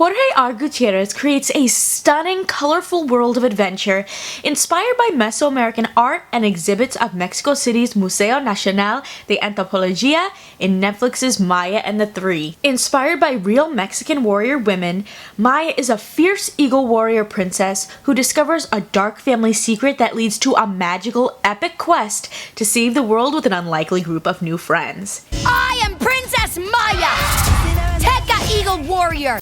Jorge R. Gutierrez creates a stunning, colorful world of adventure inspired by Mesoamerican art and exhibits of Mexico City's Museo Nacional de Antropología in Netflix's Maya and the Three. Inspired by real Mexican warrior women, Maya is a fierce eagle warrior princess who discovers a dark family secret that leads to a magical, epic quest to save the world with an unlikely group of new friends. I am Princess Maya! Tekka Eagle Warrior!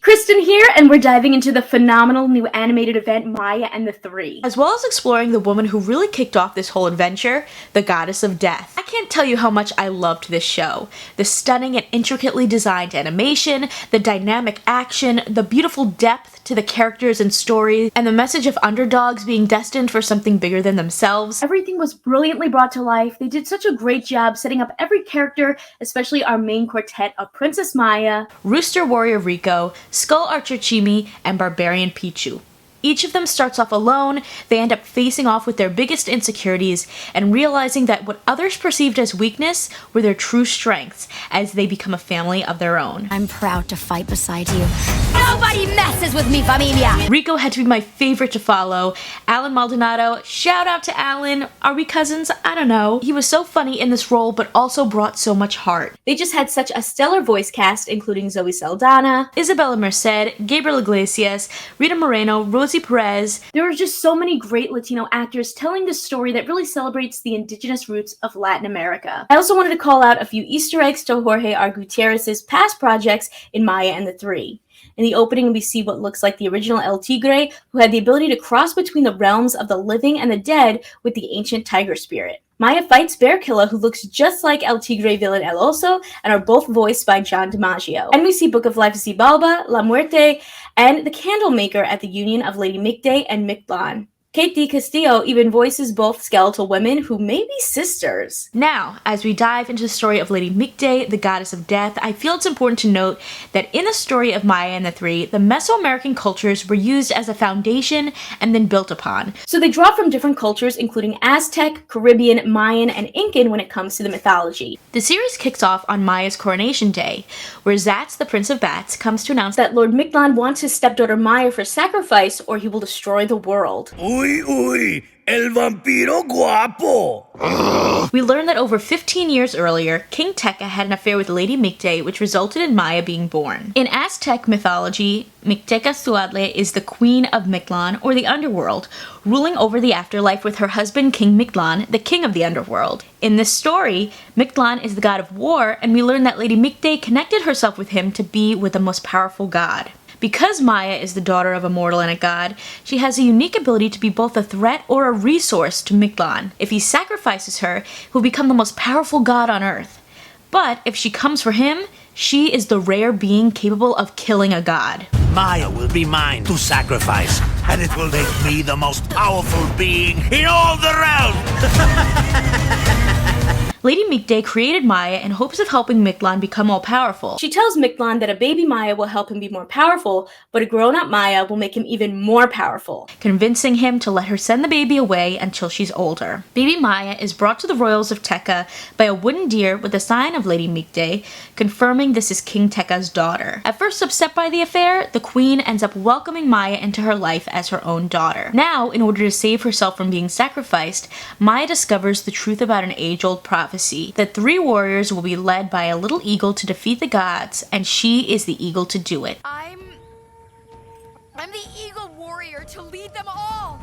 Kristen here, and we're diving into the phenomenal new animated event Maya and the Three, as well as exploring the woman who really kicked off this whole adventure, the Goddess of Death. I can't tell you how much I loved this show. The stunning and intricately designed animation, the dynamic action, the beautiful depth to the characters and story, and the message of underdogs being destined for something bigger than themselves. Everything was brilliantly brought to life. They did such a great job setting up every character, especially our main quartet of Princess Maya, Rooster Warrior Rico, Skull Archer Chimi, and Barbarian Pichu. Each of them starts off alone, they end up facing off with their biggest insecurities and realizing that what others perceived as weakness were their true strengths as they become a family of their own. I'm proud to fight beside you. Nobody messes with me, familia! Rico had to be my favorite to follow. Alan Maldonado, shout out to Alan. Are we cousins? I don't know. He was so funny in this role, but also brought so much heart. They just had such a stellar voice cast, including Zoe Saldana, Isabella Merced, Gabriel Iglesias, Rita Moreno, Rosie Perez. There were just so many great Latino actors telling this story that really celebrates the indigenous roots of Latin America. I also wanted to call out a few Easter eggs to Jorge R. Gutierrez's past projects in Maya and the Three. In the opening, we see what looks like the original El Tigre, who had the ability to cross between the realms of the living and the dead with the ancient tiger spirit. Maya fights Bearkilla, who looks just like El Tigre villain El Oso, and are both voiced by John DiMaggio. And we see Book of Life Xibalba, La Muerte, and the Candlemaker at the union of Lady Micte and Mictlan. Kate D. Castillo even voices both skeletal women who may be sisters. Now, as we dive into the story of Lady Micte, the Goddess of Death, I feel it's important to note that in the story of Maya and the Three, the Mesoamerican cultures were used as a foundation and then built upon. So they draw from different cultures, including Aztec, Caribbean, Mayan, and Incan when it comes to the mythology. The series kicks off on Maya's coronation day, where Zatz, the Prince of Bats, comes to announce that Lord Mictlan wants his stepdaughter Maya for sacrifice or he will destroy the world. Uy, uy, el vampiro guapo! We learn that over 15 years earlier, King Tekka had an affair with Lady Micte, which resulted in Maya being born. In Aztec mythology, Mictecazuatl is the queen of Mictlan, or the underworld, ruling over the afterlife with her husband King Mictlan, the king of the underworld. In this story, Mictlan is the god of war, and we learn that Lady Micte connected herself with him to be with the most powerful god. Because Maya is the daughter of a mortal and a god, she has a unique ability to be both a threat or a resource to Mictlan. If he sacrifices her, he will become the most powerful god on earth. But if she comes for him, she is the rare being capable of killing a god. Maya will be mine to sacrifice, and it will make me the most powerful being in all the realm! Lady Micte created Maya in hopes of helping Mictlan become all powerful. She tells Mictlan that a baby Maya will help him be more powerful, but a grown-up Maya will make him even more powerful, convincing him to let her send the baby away until she's older. Baby Maya is brought to the royals of Tekka by a wooden deer with the sign of Lady Micte, confirming this is King Tekka's daughter. At first upset by the affair, the queen ends up welcoming Maya into her life as her own daughter. Now, in order to save herself from being sacrificed, Maya discovers the truth about an age-old prophecy that 3 warriors will be led by a little eagle to defeat the gods, and she is the eagle to do it. I'm the Eagle Warrior to lead them all!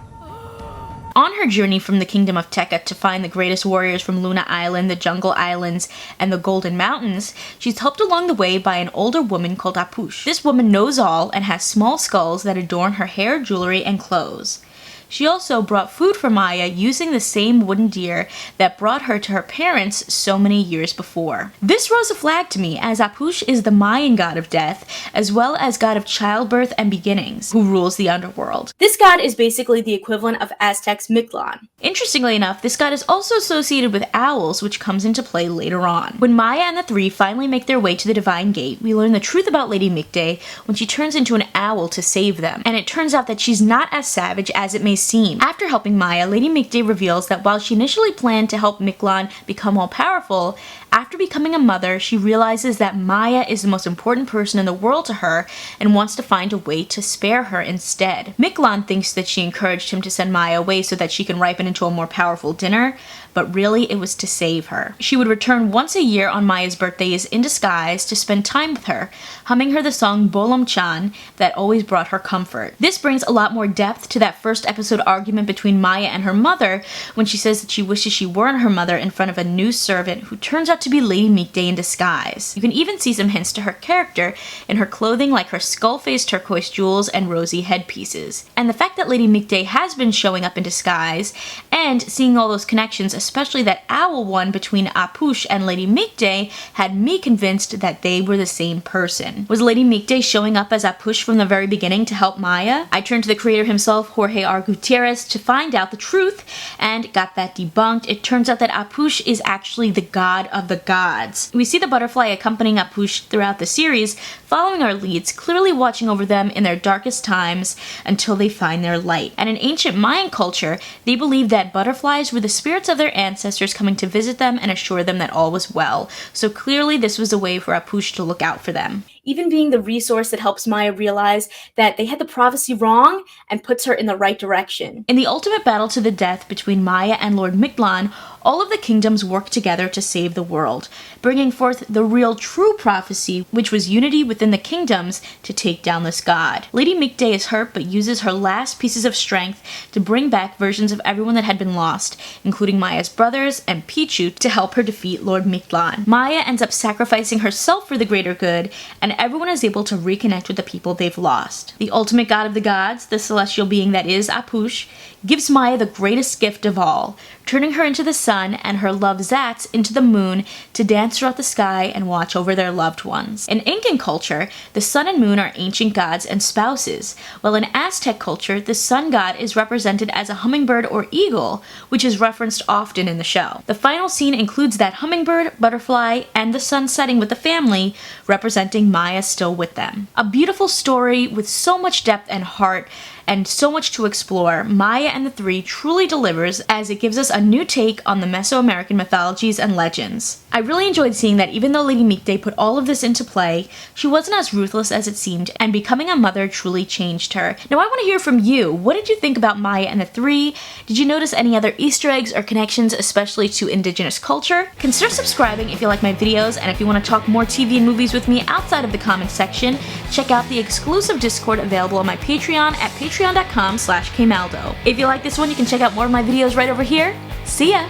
On her journey from the Kingdom of Tekka to find the greatest warriors from Luna Island, the Jungle Islands, and the Golden Mountains, she's helped along the way by an older woman called Ah Puch. This woman knows all and has small skulls that adorn her hair, jewelry, and clothes. She also brought food for Maya using the same wooden deer that brought her to her parents so many years before. This rose a flag to me, as Ah Puch is the Mayan god of death, as well as god of childbirth and beginnings, who rules the underworld. This god is basically the equivalent of Aztec's Mictlan. Interestingly enough, this god is also associated with owls, which comes into play later on. When Maya and the Three finally make their way to the Divine Gate, we learn the truth about Lady Micte when she turns into an owl to save them, and it turns out that she's not as savage as it may seem. After helping Maya, Lady Micte reveals that while she initially planned to help Mictlan become all-powerful, after becoming a mother, she realizes that Maya is the most important person in the world to her and wants to find a way to spare her instead. Mictlan thinks that she encouraged him to send Maya away so that she can ripen into a more powerful dinner, but really it was to save her. She would return once a year on Maya's birthdays in disguise to spend time with her, humming her the song Bolom Chan that always brought her comfort. This brings a lot more depth to that first episode argument between Maya and her mother when she says that she wishes she weren't her mother in front of a new servant who turns out to be Lady Micte in disguise. You can even see some hints to her character in her clothing, like her skull-faced turquoise jewels and rosy headpieces. And the fact that Lady Micte has been showing up in disguise and seeing all those connections, especially that owl one between Ah Puch and Lady Micte, had me convinced that they were the same person. Was Lady Micte showing up as Ah Puch from the very beginning to help Maya? I turned to the creator himself, Jorge R. Gutierrez, to find out the truth and got that debunked. It turns out that Ah Puch is actually the god of the gods. We see the butterfly accompanying Ah Puch throughout the series, following our leads, clearly watching over them in their darkest times until they find their light. And in ancient Mayan culture, they believed that butterflies were the spirits of their ancestors coming to visit them and assure them that all was well. So clearly this was a way for Ah Puch to look out for them. Even being the resource that helps Maya realize that they had the prophecy wrong and puts her in the right direction. In the ultimate battle to the death between Maya and Lord Mictlan, all of the kingdoms worked together to save the world, bringing forth the real true prophecy, which was unity within the kingdoms to take down this god. Lady Micte is hurt but uses her last pieces of strength to bring back versions of everyone that had been lost, including Maya's brothers and Pichu, to help her defeat Lord Mictlan. Maya ends up sacrificing herself for the greater good, and everyone is able to reconnect with the people they've lost. The ultimate god of the gods, the celestial being that is Ah Puch, gives Maya the greatest gift of all, turning her into the sun and her love Zatz into the moon to dance throughout the sky and watch over their loved ones. In Incan culture, the sun and moon are ancient gods and spouses, while in Aztec culture, the sun god is represented as a hummingbird or eagle, which is referenced often in the show. The final scene includes that hummingbird, butterfly, and the sun setting with the family, representing Maya still with them. A beautiful story with so much depth and heart, and so much to explore. Maya and the Three truly delivers, as it gives us a new take on the Mesoamerican mythologies and legends. I really enjoyed seeing that even though Lady Micte put all of this into play, she wasn't as ruthless as it seemed, and becoming a mother truly changed her. Now I want to hear from you. What did you think about Maya and the Three? Did you notice any other Easter eggs or connections, especially to indigenous culture? Consider subscribing if you like my videos, and if you want to talk more TV and movies with me outside of the comments section, check out the exclusive Discord available on my Patreon at patreon.com/kmaldo. If you like this one, you can check out more of my videos right over here. See ya!